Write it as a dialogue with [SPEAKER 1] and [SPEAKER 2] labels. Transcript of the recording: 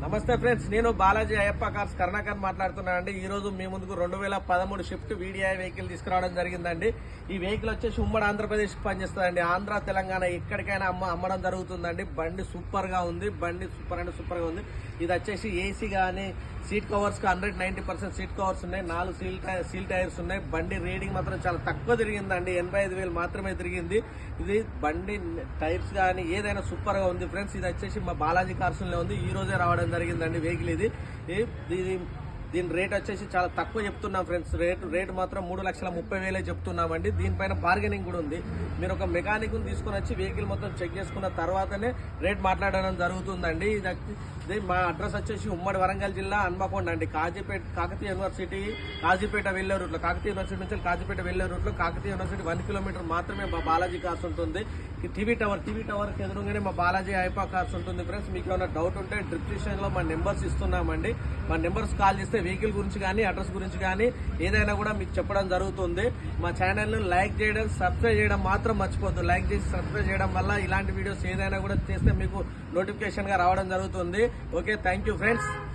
[SPEAKER 1] నమస్తే ఫ్రెండ్స్, నేను బాలాజీ అయ్యప్ప కార్స్ కర్ణాకర్ మాట్లాడుతున్నానండి. ఈ రోజు మీ ముందుకు 2013 షిఫ్ట్ వీడిఐ వెహికల్ తీసుకురావడం జరిగిందండి. ఈ వెహికల్ వచ్చేసి ఉమ్మడి ఆంధ్రప్రదేశ్ పనిచేస్తుందండి. ఆంధ్ర తెలంగాణ ఎక్కడికైనా అమ్మడం జరుగుతుందండి. బండి సూపర్ గా ఉంది. బండి సూపర్ అంటే సూపర్ గా ఉంది. ఇది వచ్చేసి ఏసీ గానీ సీట్ కవర్స్ 190% సీట్ కవర్స్ ఉన్నాయి. 4 సీల్ టైర్స్ ఉన్నాయి. బండి రీడింగ్ మాత్రం చాలా తక్కువ తిరిగిందండి. 85,000 మాత్రమే తిరిగింది. ఇది బండి టైర్స్ కానీ ఏదైనా సూపర్ గా ఉంది ఫ్రెండ్స్. ఇది వచ్చేసి మా బాలాజీ కార్స్ లో ఉంది. ఈ రోజే రావడం జరిగిందండి వెహికల్. దీని రేట్ వచ్చేసి చాలా తక్కువ చెప్తున్నాం ఫ్రెండ్స్. రేట్ మాత్రం 3,30,000 చెప్తున్నామండి. దీనిపైన బార్గెనింగ్ కూడా ఉంది. మీరు ఒక మెకానిక్ తీసుకుని వచ్చి వెహికల్ మొత్తం చెక్ చేసుకున్న తర్వాతనే రేట్ మాట్లాడడం జరుగుతుందండి. ఇది మా అడ్రస్ వచ్చేసి ఉమ్మడి వరంగల్ జిల్లా హన్మకొండ అండి. కాకతీయ యూనివర్సిటీ కాజీపేట వెళ్లే రూట్లో, కాకతీయ యూనివర్సిటీ నుంచి కాజీపేట వెళ్లే రూట్లో కాకతీయ యూనివర్సిటీ 1 కిలోమీటర్ మాత్రమే మా బాలాజీ కార్స్ ఉంటుంది. టీవీ టవర్ ఎదురుగానే మా బాలాజీ అయ్యప్ప కార్స్ ఉంటుంది ఫ్రెండ్స్. మీకు ఏమైనా డౌట్ ఉంటే డిస్క్రిప్షన్ లో మా నెంబర్స్ ఇస్తున్నామండి. మా నెంబర్స్ కాల్ చేస్తే వెహికల్ గురించి కానీ అడ్రస్ గురించి కానీ ఏదైనా కూడా మీకు చెప్పడం జరుగుతుంది. మా ఛానల్ ను లైక్ చేయడం, సబ్స్క్రైబ్ చేయడం మాత్రం మర్చిపోద్దు. లైక్ చేసి సబ్స్క్రైబ్ చేయడం వల్ల ఇలాంటి వీడియోస్ ఏదైనా కూడా చేస్తే మీకు నోటిఫికేషన్ గా రావడం జరుగుతుంది. Okay, thank you friends.